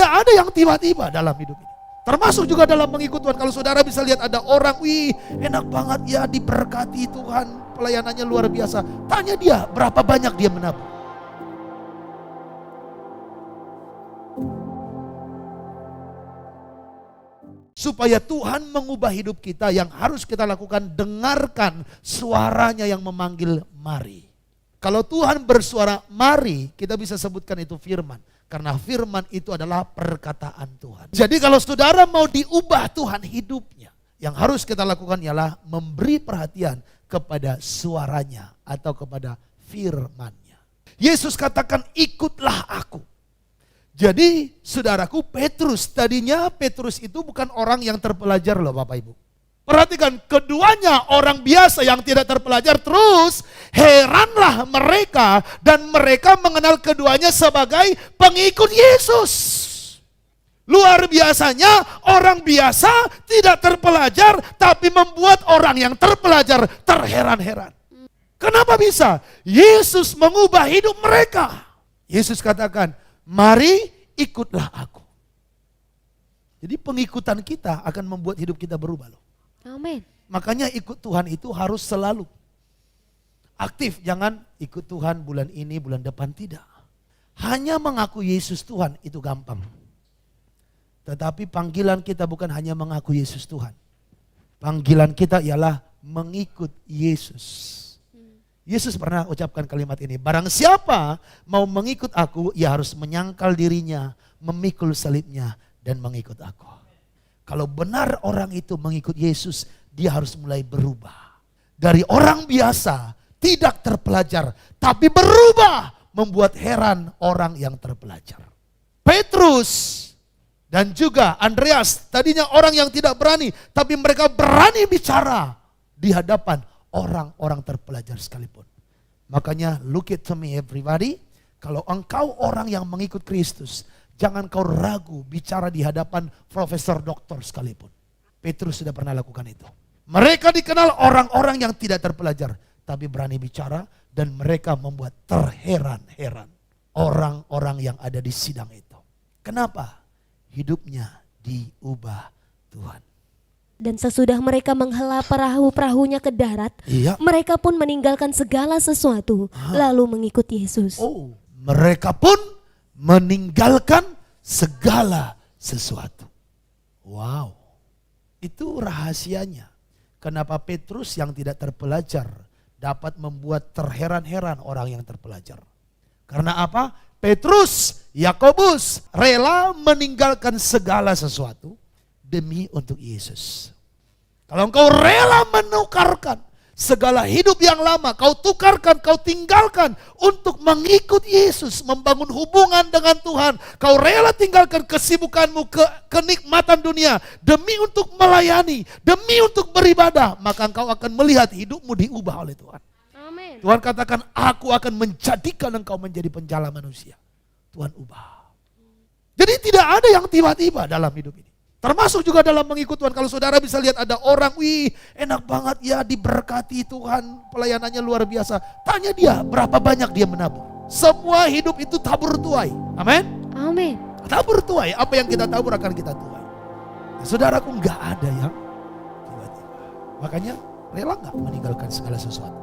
tidak ada yang tiba-tiba dalam hidup ini. Termasuk juga dalam mengikut Tuhan. Kalau saudara bisa lihat ada orang, wih enak banget ya, diberkati Tuhan, pelayanannya luar biasa. Tanya dia berapa banyak dia menabung. Supaya Tuhan mengubah hidup kita, yang harus kita lakukan, dengarkan suaranya yang memanggil mari. Kalau Tuhan bersuara mari, kita bisa sebutkan itu firman. Karena firman itu adalah perkataan Tuhan. Jadi kalau saudara mau diubah Tuhan hidupnya, yang harus kita lakukan ialah memberi perhatian kepada suaranya atau kepada firman-Nya. Yesus katakan, ikutlah aku. Jadi saudaraku, Petrus, tadinya Petrus itu bukan orang yang terpelajar loh Bapak Ibu. Perhatikan, keduanya orang biasa yang tidak terpelajar, terus heranlah mereka dan mereka mengenal keduanya sebagai pengikut Yesus. Luar biasanya, orang biasa tidak terpelajar tapi membuat orang yang terpelajar terheran-heran. Kenapa bisa? Yesus mengubah hidup mereka. Yesus katakan, mari ikutlah aku. Jadi pengikutan kita akan membuat hidup kita berubah loh. Amin. Makanya ikut Tuhan itu harus selalu aktif. Jangan ikut Tuhan bulan ini, bulan depan, tidak. Hanya mengaku Yesus Tuhan itu gampang. Tetapi panggilan kita bukan hanya mengaku Yesus Tuhan. Panggilan kita ialah mengikut Yesus. Yesus pernah ucapkan kalimat ini, barang siapa mau mengikut aku, ia harus menyangkal dirinya, memikul salibnya, dan mengikut aku. Kalau benar orang itu mengikut Yesus, dia harus mulai berubah. Dari orang biasa, tidak terpelajar, tapi berubah, membuat heran orang yang terpelajar. Petrus dan juga Andreas, tadinya orang yang tidak berani, tapi mereka berani bicara di hadapan orang-orang terpelajar sekalipun. Makanya look at me everybody, kalau engkau orang yang mengikut Kristus, jangan kau ragu bicara di hadapan profesor doktor sekalipun. Petrus sudah pernah lakukan itu. Mereka dikenal orang-orang yang tidak terpelajar, tapi berani bicara, dan mereka membuat terheran-heran orang-orang yang ada di sidang itu. Kenapa? Hidupnya diubah Tuhan. Dan sesudah mereka menghela perahu-perahunya ke darat, mereka pun meninggalkan segala sesuatu, lalu mengikut Yesus. Oh, mereka pun meninggalkan segala sesuatu. Wow, itu rahasianya. Kenapa Petrus yang tidak terpelajar dapat membuat terheran-heran orang yang terpelajar. Karena apa? Petrus, Yakobus rela meninggalkan segala sesuatu demi untuk Yesus. Kalau engkau rela menukarkan segala hidup yang lama, kau tukarkan, kau tinggalkan untuk mengikut Yesus, membangun hubungan dengan Tuhan. Kau rela tinggalkan kesibukanmu, kenikmatan dunia demi untuk melayani, demi untuk beribadah, maka engkau akan melihat hidupmu diubah oleh Tuhan. Amin. Tuhan katakan, aku akan menjadikan engkau menjadi penjala manusia. Tuhan ubah. Jadi tidak ada yang tiba-tiba dalam hidup ini. Termasuk juga dalam mengikut Tuhan. Kalau saudara bisa lihat ada orang, wih enak banget ya, diberkati Tuhan, pelayanannya luar biasa. Tanya dia berapa banyak dia menabur. Semua hidup itu tabur tuai. Amin. Amin. Tabur tuai, apa yang kita tabur akan kita tuai. Nah, saudaraku, nggak ada yang tiba-tiba. Makanya rela nggak meninggalkan segala sesuatu.